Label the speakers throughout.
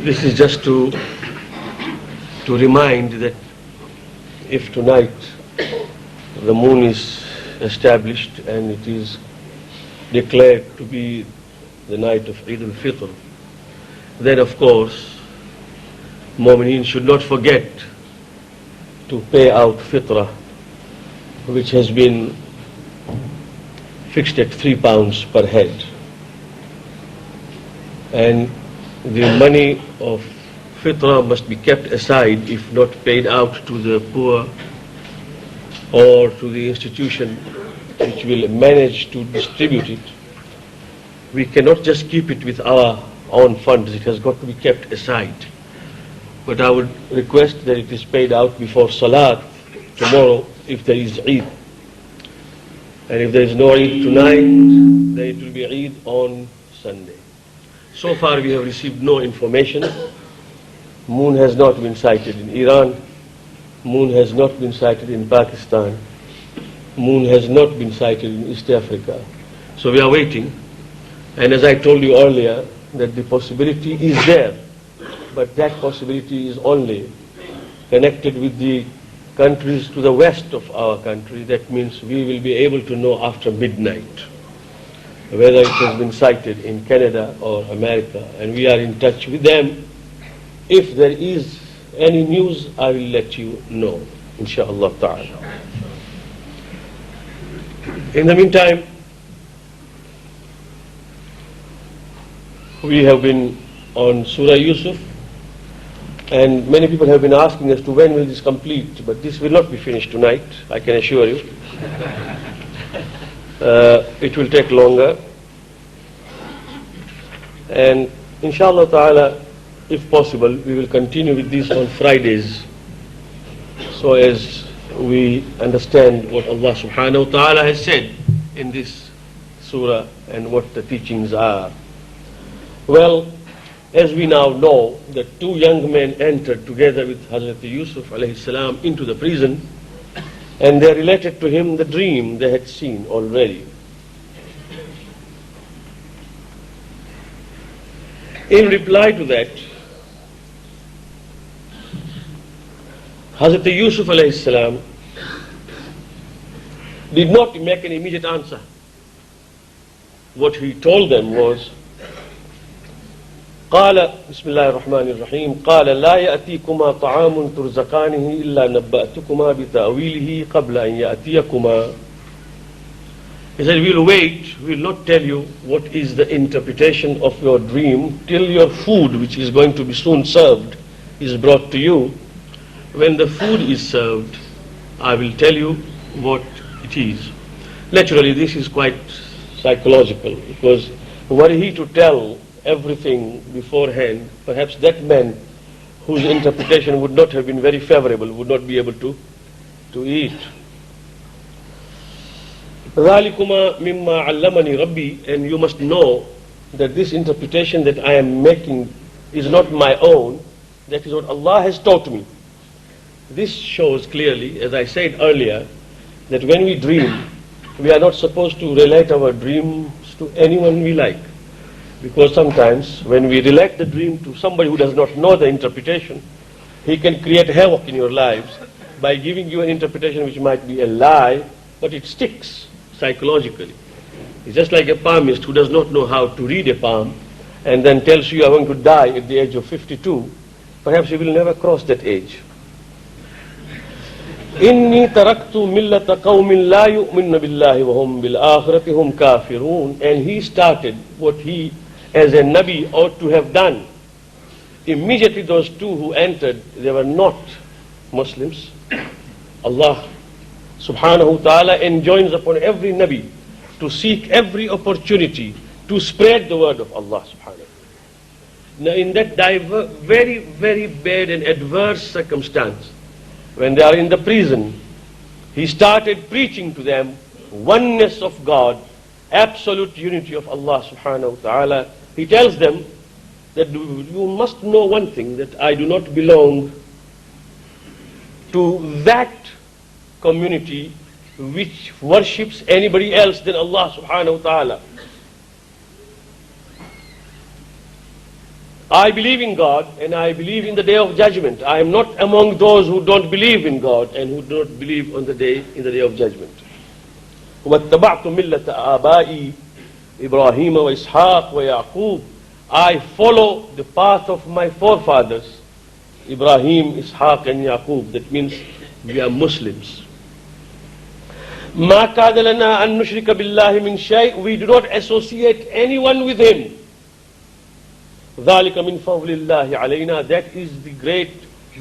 Speaker 1: This is just to remind that if tonight the moon is established and it is declared to be the night of Eid al-Fitr, then of course Mu'mineen should not forget to pay out fitrah, which has been fixed at £3 per head. And the money of fitrah must be kept aside, if not paid out to the poor or to the institution which will manage to distribute it. We cannot just keep it with our own funds, it has got to be kept aside. But I would request that it is paid out before Salat tomorrow if there is Eid. And if there is no Eid tonight, then it will be Eid on Sunday. So far we have received no information. Moon has not been sighted in Iran. Moon has not been sighted in Pakistan. Moon has not been sighted in East Africa. So we are waiting. And as I told you earlier, that the possibility is there. But that possibility is only connected with the countries to the west of our country. That means we will be able to know after midnight whether it has been sighted in Canada or America, and we are in touch with them. If there is any news, I will let you know, inshaAllah ta'ala. In the meantime, we have been on Surah Yusuf, and many people have been asking as to when will this complete, but this will not be finished tonight, I can assure you. It will take longer, and inshallah ta'ala, if possible, we will continue with this on Fridays, so as we understand what Allah subhanahu wa ta'ala has said in this surah and what the teachings are. Well, as we now know, that two young men entered together with Hazrat Yusuf alayhi salam into the prison, and they related to him the dream they had seen already. In reply to that, Hazrat Yusuf alayhi salam did not make an immediate answer. What he told them was, قال بسم الله الرحمن الرحيم قال لا يأتيكما طعام ترزقانه إلا نبأتكما بتأويله قبل أن يأتيكما. He said, we'll wait, we'll not tell you what is the interpretation of your dream till your food, which is going to be soon served, is brought to you. When the food is served, I will tell you what it is. Naturally, this is quite psychological, because were he to tell everything beforehand, perhaps that man whose interpretation would not have been very favorable would not be able to eat. ذَلِكُمَا مِمَّا عَلَّمَنِي رَبِّي. And you must know that this interpretation that I am making is not my own. That is what Allah has taught me. This shows clearly, as I said earlier, that when we dream, we are not supposed to relate our dreams to anyone we like. Because sometimes when we relate the dream to somebody who does not know the interpretation, he can create havoc in your lives by giving you an interpretation which might be a lie, but it sticks psychologically. It's just like a palmist who does not know how to read a palm and then tells you are going to die at the age of 52. Perhaps you will never cross that age. إِنِّي تَرَكْتُ مِلَّةَ قَوْمٍ لَا يُؤْمِنُّ بِاللَّهِ وَهُمْ بِالْآخِرَةِ هُمْ كَافِرُونَ. And he started what he as a Nabi ought to have done. Immediately those two who entered, they were not Muslims. Allah subhanahu wa ta'ala enjoins upon every Nabi to seek every opportunity to spread the word of Allah subhanahu wa ta'ala. Now in that very, very bad and adverse circumstance, when they are in the prison, he started preaching to them oneness of God, absolute unity of Allah subhanahu wa ta'ala. He tells them that you must know one thing, that I do not belong to that community which worships anybody else than Allah subhanahu wa ta'ala. I believe in God and I believe in the day of judgment. I am not among those who don't believe in God and who don't believe in the day of judgment. وَاتَّبَعْتُ مِلَّةَ آبَائِي إِبْرَاهِيمَ وَإِسْحَاقَ وَيَعْقُوبَ. I follow the path of my forefathers, Ibrahim, Ishaq and Yaqub. That means we are Muslims. مَا كَانَ لَنَا أَن نُشْرِكَ بِاللَّهِ مِنْ شَيْءٍ. We do not associate anyone with Him. ذَلِكَ مِنْ فَضْلِ اللَّهِ عَلَيْنَا. That is the great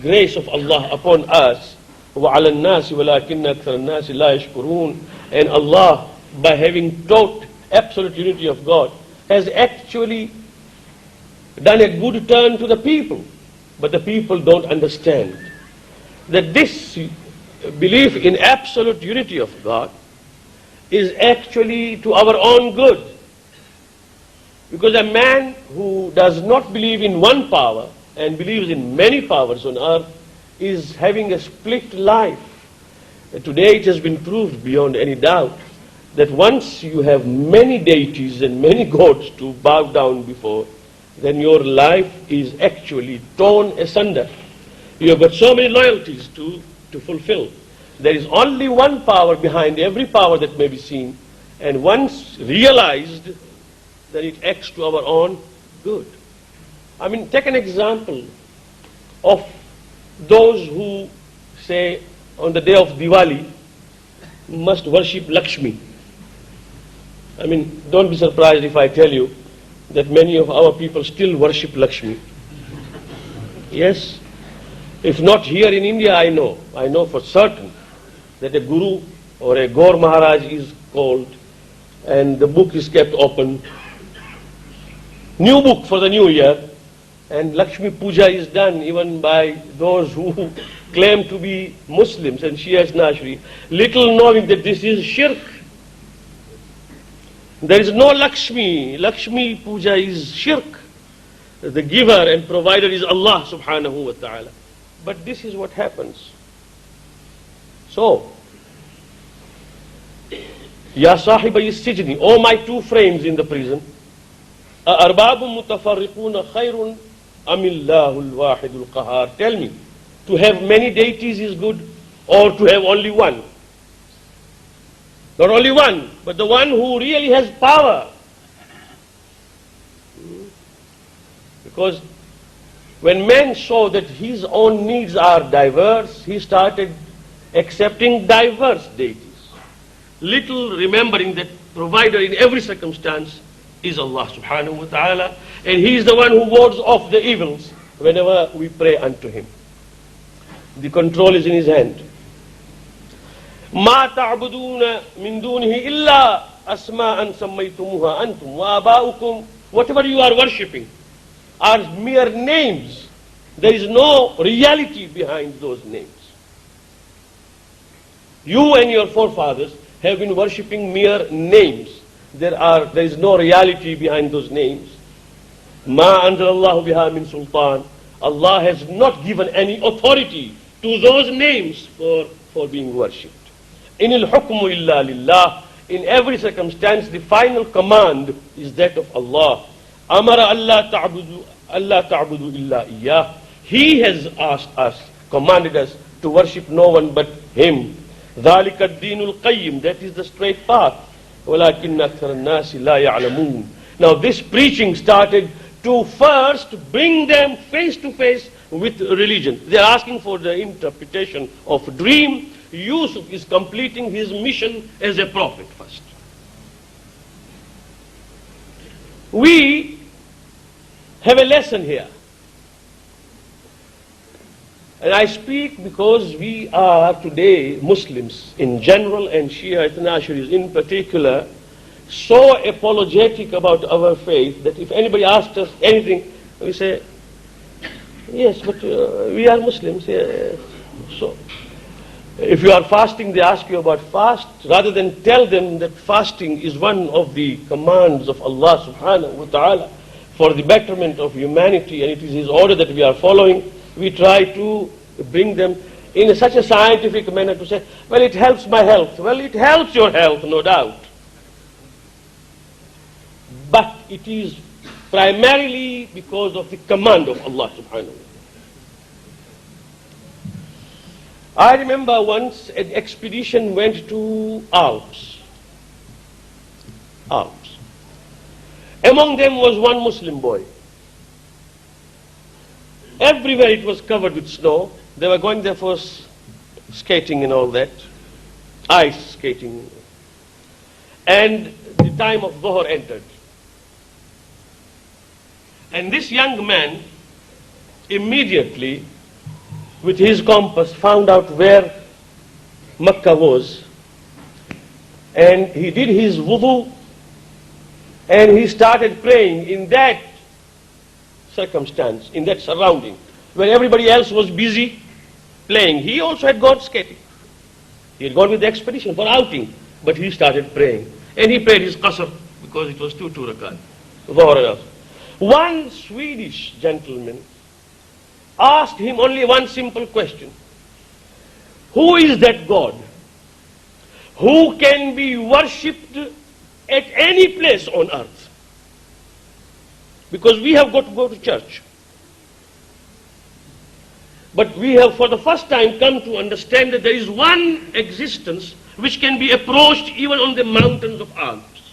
Speaker 1: grace of Allah upon us. وَعَلَى النَّاسِ وَلَكِنَّ أَكْثَرَ النَّاسِ لَا يَشْكُرُونَ. And Allah, by having taught absolute unity of God, has actually done a good turn to the people. But the people don't understand that this belief in absolute unity of God is actually to our own good. Because a man who does not believe in one power and believes in many powers on earth is having a split life. Today it has been proved beyond any doubt that once you have many deities and many gods to bow down before, then your life is actually torn asunder. You have got so many loyalties to fulfill. There is only one power behind every power that may be seen, and once realized, then it acts to our own good. I mean, take an example of those who say on the day of Diwali must worship Lakshmi. I mean, don't be surprised if I tell you that many of our people still worship Lakshmi. Yes. If not here in India, I know for certain that a guru or a Gaur Maharaj is called and the book is kept open. New book for the new year, and Lakshmi Puja is done even by those who claim to be Muslims and Shias Nashri, little knowing that this is shirk. There is no Lakshmi. Lakshmi Puja is shirk. The giver and provider is Allah subhanahu wa ta'ala. But this is what happens. So, Ya sahibai sijni, O my two frames in the prison, arbabun mutafarriquna khayrun amillahul wahidul qahar. Tell me, to have many deities is good or to have only one? Not only one, but the one who really has power. Because when man saw that his own needs are diverse, he started accepting diverse deities. Little remembering that provider in every circumstance is Allah subhanahu wa ta'ala, and He is the one who wards off the evils whenever we pray unto Him. The control is in His hand. مَا تَعْبُدُونَ مِن دُونِهِ إِلَّا أَسْمَاءً سَمَّيْتُمُوهَا أَنْتُمْ وَآبَاؤُكُمْ. Whatever you are worshipping are mere names. There is no reality behind those names. You and your forefathers have been worshipping mere names. There is no reality behind those names. مَا أَنزَلَ اللَّهُ بِهَا مِن سُلْطَانٍ. Allah has not given any authority to those names for being worshipped. إِنِ الْحُكْمُ إِلَّا لِلَّهِ. In every circumstance, the final command is that of Allah. أَمَرَ أَلَّا تَعْبُدُوا إِلَّا إِيَّاهُ. He has asked us, commanded us to worship no one but Him. ذَلِكَ الدِّينُ الْقَيِّمُ. That is the straight path. وَلَكِنَّ أَكْثَرَ النَّاسِ لَا يَعْلَمُونَ. Now this preaching started to first bring them face to face with religion. They are asking for the interpretation of a dream. Yusuf is completing his mission as a prophet first. We have a lesson here. And I speak because we are today Muslims in general and Shia Ithnashiris in particular so apologetic about our faith that if anybody asks us anything, we say, yes, but we are Muslims. Yes. So, if you are fasting, they ask you about fast, rather than tell them that fasting is one of the commands of Allah subhanahu wa ta'ala for the betterment of humanity, and it is His order that we are following. We try to bring them in such a scientific manner to say, well, it helps my health. Well, it helps your health, no doubt. But it is primarily because of the command of Allah subhanahu wa ta'ala. I remember once an expedition went to Alps. Alps. Among them was one Muslim boy. Everywhere it was covered with snow. They were going there for skating and all that. Ice skating. And the time of Dhuhr entered. And this young man immediately, with his compass, found out where Makkah was. And he did his wudu and he started praying in that circumstance, in that surrounding, where everybody else was busy playing. He also had gone skating. He had gone with the expedition for outing, but he started praying. And he prayed his qasr because it was two rakat. One Swedish gentleman asked him only one simple question. Who is that God who can be worshipped at any place on earth? Because we have got to go to church. But we have for the first time come to understand that there is one existence which can be approached even on the mountains of Alps.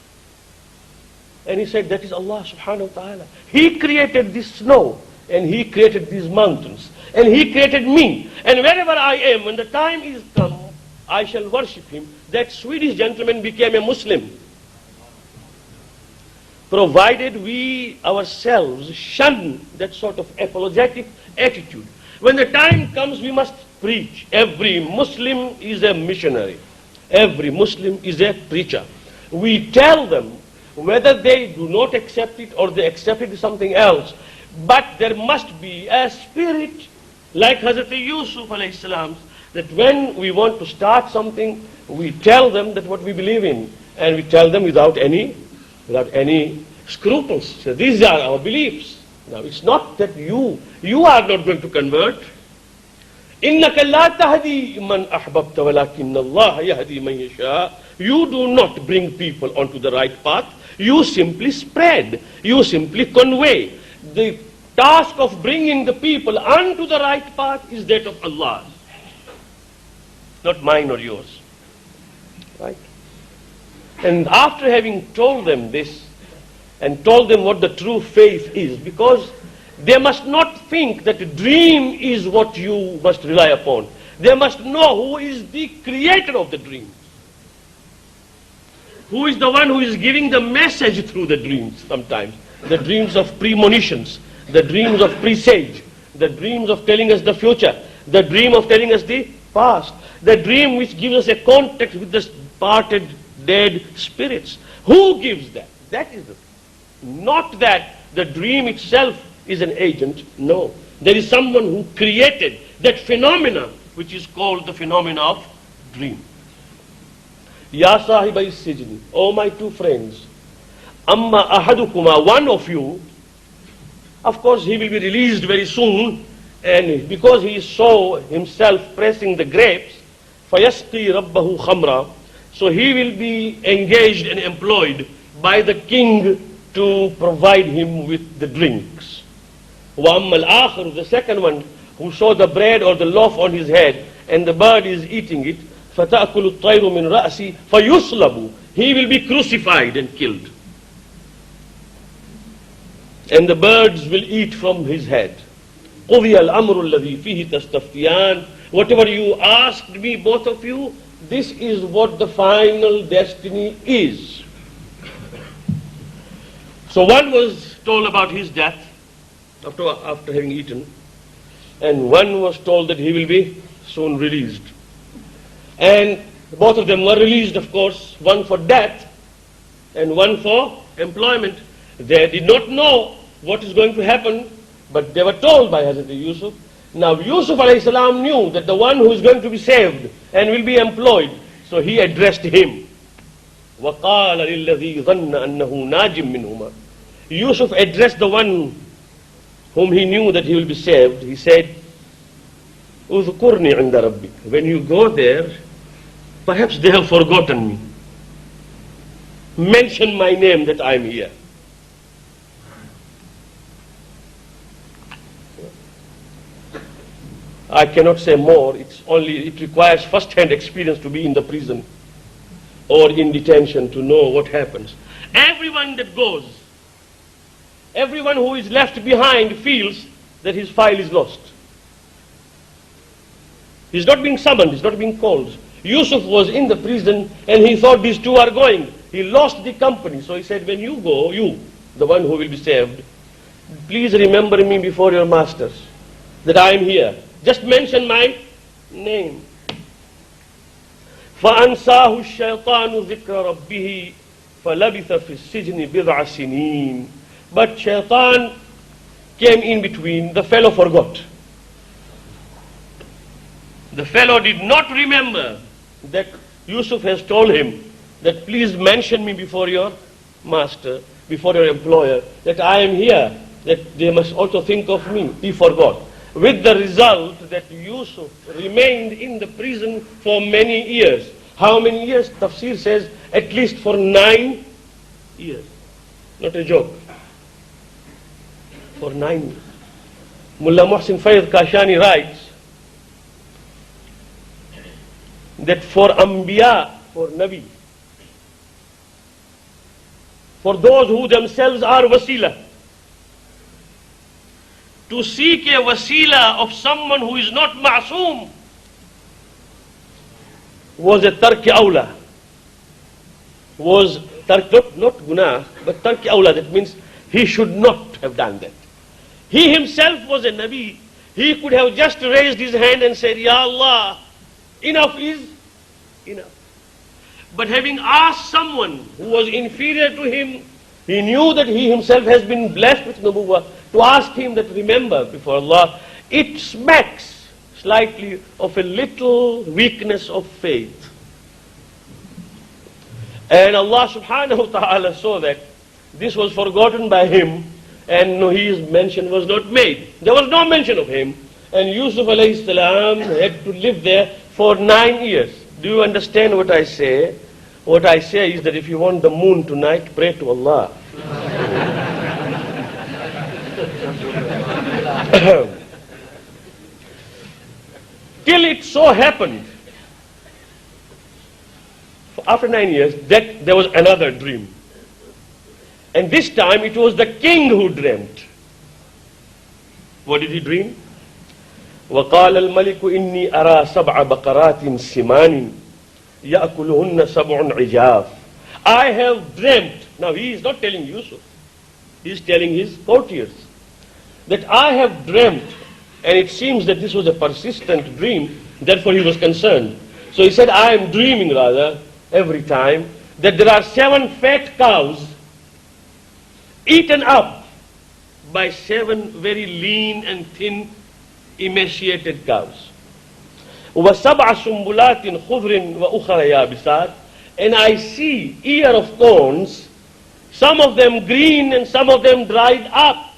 Speaker 1: And he said, that is Allah subhanahu wa ta'ala. He created this snow and He created these mountains and He created me. And wherever I am, when the time is come, I shall worship Him. That Swedish gentleman became a Muslim. Provided we ourselves shun that sort of apologetic attitude. When the time comes, we must preach. Every Muslim is a missionary. Every Muslim is a preacher. We tell them, whether they do not accept it or they accept it is something else, but there must be a spirit like Hazrat Yusuf alayhi salam, that when we want to start something, we tell them that what we believe in, and we tell them without any scruples. So these are our beliefs. Now it's not that you are not going to convert. إِنَّكَ لَا تَهْدِي مَنْ أَحْبَبْتَ وَلَكِنَّ اللَّهَ يَهْدِي مَنْ يَشَاءُ. You do not bring people onto the right path. You simply spread. You simply convey. The task of bringing the people onto the right path is that of Allah, not mine or yours. Right? And after having told them this, and told them what the true faith is, because they must not think that a dream is what you must rely upon. They must know who is the creator of the dream. Who is the one who is giving the message through the dreams sometimes. The dreams of premonitions, the dreams of presage, the dreams of telling us the future, the dream of telling us the past, the dream which gives us a contact with the parted, dead spirits. Who gives that? That is the thing. Not that the dream itself is an agent. No. There is someone who created that phenomena which is called the phenomena of dream. Ya sahibai sijni, oh my two friends, amma ahadukuma, one of you, of course he will be released very soon, and because he saw himself pressing the grapes, fayasqi rabbahu khamra, so he will be engaged and employed by the king to provide him with the drinks. Wa amma al-akhir, the second one, who saw the bread or the loaf on his head and the bird is eating it, فَتَأْكُلُ الطَّيْرُ مِنْ رَأْسِي فَيُصْلَبُ, he will be crucified and killed. And the birds will eat from his head. قُضِيَ الْأَمْرُ الَّذِي فِيهِ تَسْتَفْتِيَانِ, whatever you asked me, both of you, this is what the final destiny is. So one was told about his death after having eaten, and one was told that he will be soon released. And both of them were released, of course, one for death and one for employment. They did not know what is going to happen, but they were told by Hazrat Yusuf. Now Yusuf alayhi salam knew that the one who is going to be saved and will be employed, so he addressed him. وَقَالَ لِلَّذِي ظَنَّ أَنَّهُ نَاجٍ مِّنْهُمَا. Yusuf addressed the one whom he knew that he will be saved. He said, اُذْكُرْنِي عِنْدَ رَبِّكَ. When you go there, perhaps they have forgotten me. Mention my name that I am here. I cannot say more. It requires first-hand experience to be in the prison or in detention to know what happens. Everyone that goes, everyone who is left behind feels that his file is lost. He's not being summoned, he's not being called. Yusuf was in the prison and he thought these two are going. He lost the company. So he said, when you go, you, the one who will be saved, please remember me before your masters, that I am here. Just mention my name. فَأَنْسَاهُ الشَّيْطَانُ ذِكْرَ رَبِّهِ فَلَبِثَ فِي السِّجْنِ بِضْعَ سِنِينَ. But shaitan came in between. The fellow forgot. The fellow did not remember that Yusuf has told him that please mention me before your master, before your employer, that I am here, that they must also think of me. He forgot. With the result that Yusuf remained in the prison for many years. How many years? Tafsir says at least for 9 years. Not a joke. For 9 years. Mullah Muhsin Fayyad Kashani writes that for Anbiya, for Nabi, for those who themselves are wasila, to seek a wasila of someone who is not ma'soom was a tarki awla. Was not gunah, but tarki awla. That means he should not have done that. He himself was a Nabi. He could have just raised his hand and said, Ya Allah, enough is enough. But having asked someone who was inferior to him, he knew that he himself has been blessed with nubuwwah, to ask him that remember before Allah, it smacks slightly of a little weakness of faith. And Allah subhanahu wa ta'ala saw that this was forgotten by him and his mention was not made. There was no mention of him. And Yusuf alayhi salam had to live there for 9 years. Do you understand what I say? What I say is that if you want the moon tonight, pray to Allah. Till it so happened, after 9 years, that there was another dream. And this time it was the king who dreamt. What did he dream? وَقَالَ الْمَلِكُ إِنِّي أَرَى سَبْعَ بَقَرَاتٍ سِمَانٍ يَأْكُلُهُنَّ سَبْعٌ عِجَافٍ. I have dreamt. Now he is not telling Yusuf. He is telling his courtiers that I have dreamt. And it seems that this was a persistent dream. Therefore he was concerned. So he said, I am dreaming rather every time that there are 7 fat cows eaten up by 7 very lean and thin emaciated cows. وَسَبْعَ سُنْبُلَاتٍ خُضْرٍ وَأُخَرَ يَابِسَاتٍ. And I see ear of corns, some of them green and some of them dried up.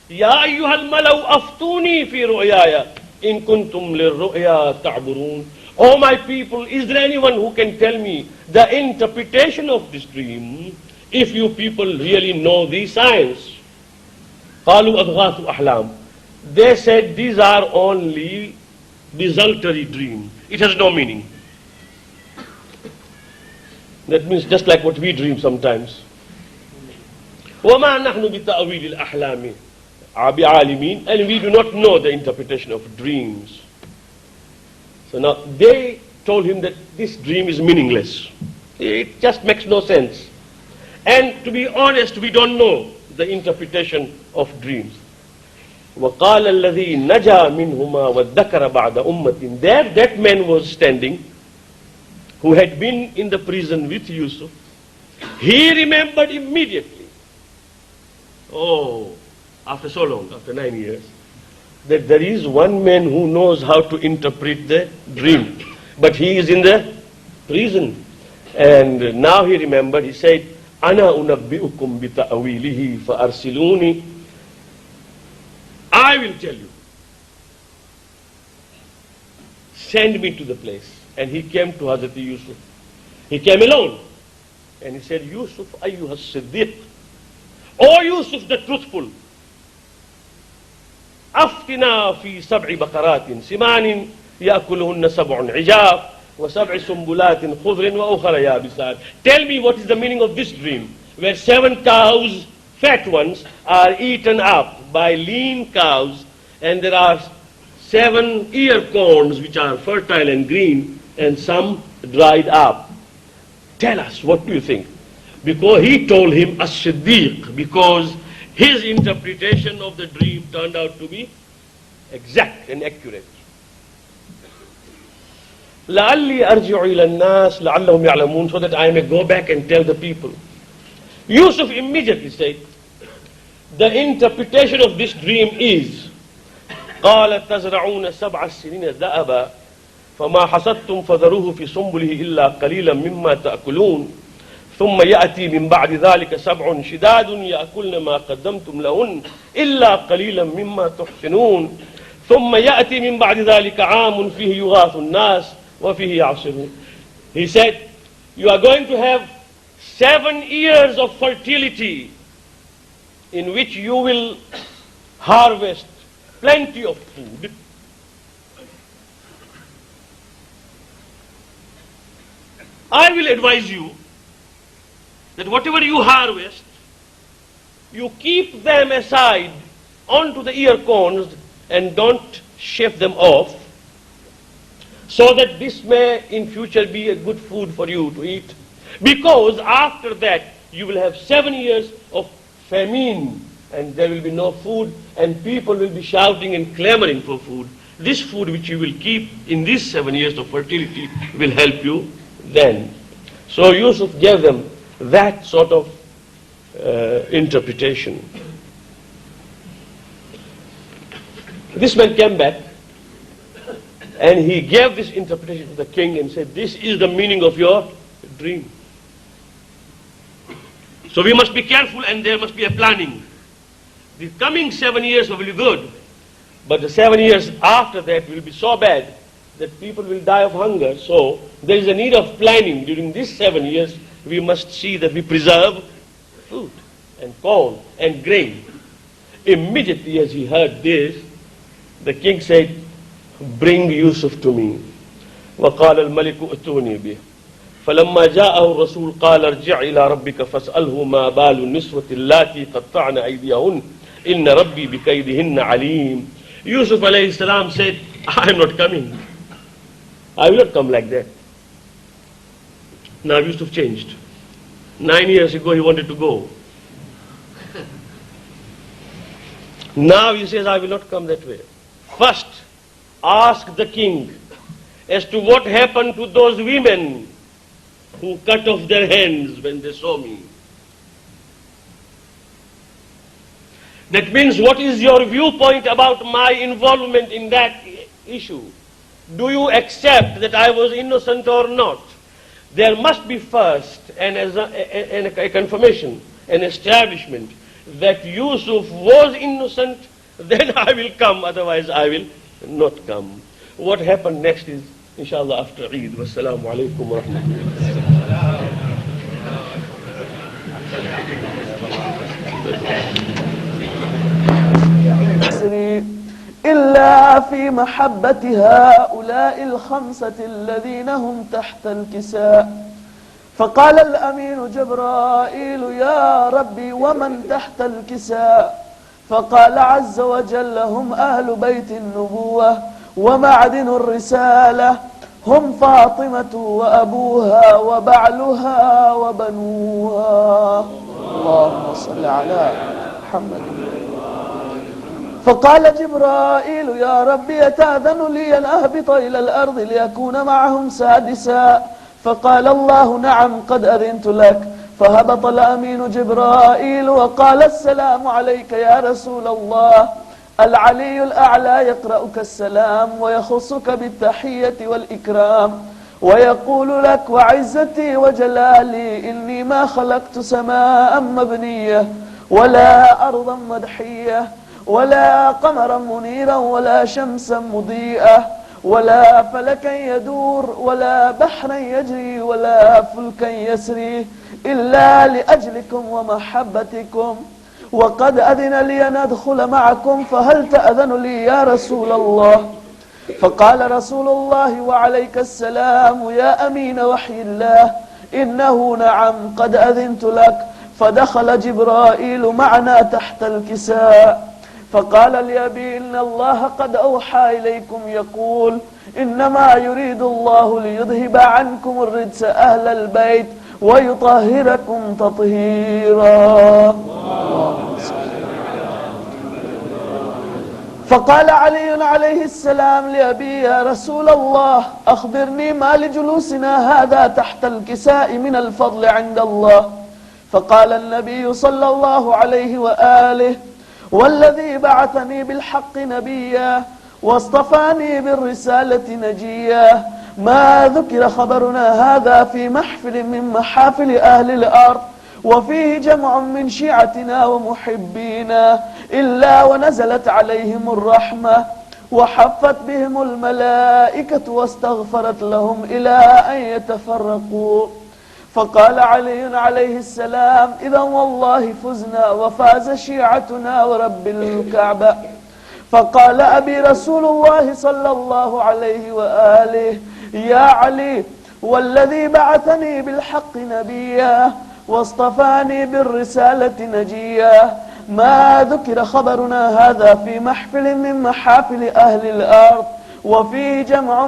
Speaker 1: يَا أَيُّهَا الْمَلَوْ أَفْتُونِي فِي رُؤْيَايَ إِن كُنْتُمْ لِلرُّؤْيَا تَعْبُرُونَ. Oh my people, is there anyone who can tell me the interpretation of this dream, if you people really know these signs? قَالُوا أَضْغَاثُ أَحْلَامٍ. They said these are only desultory dreams. It has no meaning. That means just like what we dream sometimes. وَمَا نَحْنُ بِتَأْوِيلِ الْأَحْلَامِ بِعَالِمِينَ. And we do not know the interpretation of dreams. So now they told him that this dream is meaningless. It just makes no sense. And to be honest, we don't know the interpretation of dreams. وَقَالَ الَّذِي نَجَى مِنْهُمَا وَذَّكَرَ بَعْدَ أُمَّةٍ. There that man was standing, who had been in the prison with Yusuf. He remembered immediately, after so long, after 9 years, that there is one man who knows how to interpret the dream. But he is in the prison. And now he remembered, he said, أَنَا أُنَبِّئُكُمْ بِتَأْوِيلِهِ فَأَرْسِلُونِي. I will tell you. Send me to the place. And he came to Hazrat Yusuf. He came alone. And he said, Yusuf, ayyuha as-siddiq. O Yusuf the truthful. Afti وَأْتِنَا فِي سَبْعِ بَقَرَاتٍ سِمَانٍ يَأْكُلُهُنَّ سَبْعٌ عِجَافٌ وَسَبْعِ سُنبُلَاتٍ خُضْرٍ وَأُخَرَ يَابِسَاتٍ. Tell me what is the meaning of this dream, where 7 cows, fat ones, are eaten up by lean cows, and there are 7 ear corns which are fertile and green, and some dried up. Tell us, what do you think? Because he told him as-Siddiq, because his interpretation of the dream turned out to be exact and accurate. لَعَلِّي أَرْجِعُ إِلَى النَّاسِ لَعَلَّهُمْ يَعْلَمُونَ, so that I may go back and tell the people. Yusuf immediately said, the interpretation of this dream is, قَالَ تَزْرَعُونَ سَبْعَ السِّنِينَ دَأَبًا فَمَا حَصَدتُّمْ فَذَرُوهُ فِي سُنبُلِهِ إِلَّا قَلِيلًا مِمَّا تَأْكُلُونَ ثم يأتي من بعد ذلك 7 شداد يأكلن ما قدمتم لهن إلا قليلا مما تحسنون ثم يأتي من بعد ذلك عام فيه يغاث الناس وفيه يعصرون. He said, you are going to have 7 years of fertility in which you will harvest plenty of food. I will advise you that whatever you harvest, you keep them aside onto the ear corns and don't shave them off, so that this may in future be a good food for you to eat. Because after that you will have 7 years of famine and there will be no food and people will be shouting and clamoring for food. This food which you will keep in these 7 years of fertility will help you then. So Yusuf gave them that sort of interpretation. This man came back and he gave this interpretation to the king and said, this is the meaning of your dream. So we must be careful and there must be a planning. The coming 7 years will be good, but the 7 years after that will be so bad that people will die of hunger. So there is a need of planning. During these 7 years, we must see that we preserve food and corn and grain. Immediately as he heard this, the king said, bring Yusuf to me. وقال الملك ائتوني به فلما جاءه الرسول قال ارجع إلى ربك فاسأله ما بال النسوة اللاتي قطعن أيديهن إن ربي بكيدهن عليم. Yusuf alayhi salam said, I am not coming. I will not come like that. Now Yusuf changed. 9 years ago he wanted to go. Now he says, I will not come that way. First, ask the king as to what happened to those women who cut off their hands when they saw me. That means, what is your viewpoint about my involvement in that issue? Do you accept that I was innocent or not? There must be first a confirmation, an establishment that Yusuf was innocent, then I will come, otherwise I will not come. What happened next is, inshallah, after Eid. Wassalamu alaikum wa
Speaker 2: rahmatullah. إلا في محبة هؤلاء الخمسة الذين هم تحت الكساء. فقال الأمين جبرائيل يا ربي ومن تحت الكساء؟ فقال عز وجل هم أهل بيت النبوة ومعدن الرسالة، هم فاطمة وأبوها وبعلها وبنوها. اللهم صل على محمد. فقال جبرائيل يا ربي يتأذن لي أن أهبط إلى الأرض ليكون معهم سادسا؟ فقال الله نعم قد أذنت لك. فهبط الأمين جبرائيل وقال السلام عليك يا رسول الله. العلي الأعلى يقرأك السلام ويخصك بالتحية والإكرام ويقول لك وعزتي وجلالي إني ما خلقت سماء مبنية ولا أرضا مدحية ولا قمرا منيرا ولا شمسا مضيئة ولا فلكا يدور ولا بحرا يجري ولا فلكا يسري إلا لأجلكم ومحبتكم وقد أذن لي أن أدخل معكم فهل تأذن لي يا رسول الله؟ فقال رسول الله وعليك السلام يا أمين وحي الله إنه نعم قد أذنت لك. فدخل جبرائيل معنا تحت الكساء فقال لأبي إن الله قد أوحى إليكم يقول إنما يريد الله ليذهب عنكم الرجس أهل البيت ويطهركم تطهيرا. فقال علي عليه السلام لأبي يا رسول الله أخبرني ما لجلوسنا هذا تحت الكساء من الفضل عند الله. فقال النبي صلى الله عليه وآله والذي بعثني بالحق نبيا واصطفاني بالرسالة نجيا ما ذكر خبرنا هذا في محفل من محافل أهل الأرض وفيه جمع من شيعتنا ومحبينا إلا ونزلت عليهم الرحمة وحفت بهم الملائكة واستغفرت لهم إلى أن يتفرقوا. فقال علي عليه السلام إذا والله فزنا وفاز شيعتنا ورب الكعبة. فقال أبي رسول الله صلى الله عليه وآله يا علي والذي بعثني بالحق نبيا واصطفاني بالرسالة نجيا ما ذكر خبرنا هذا في محفل من محافل أهل الأرض وفيه جمع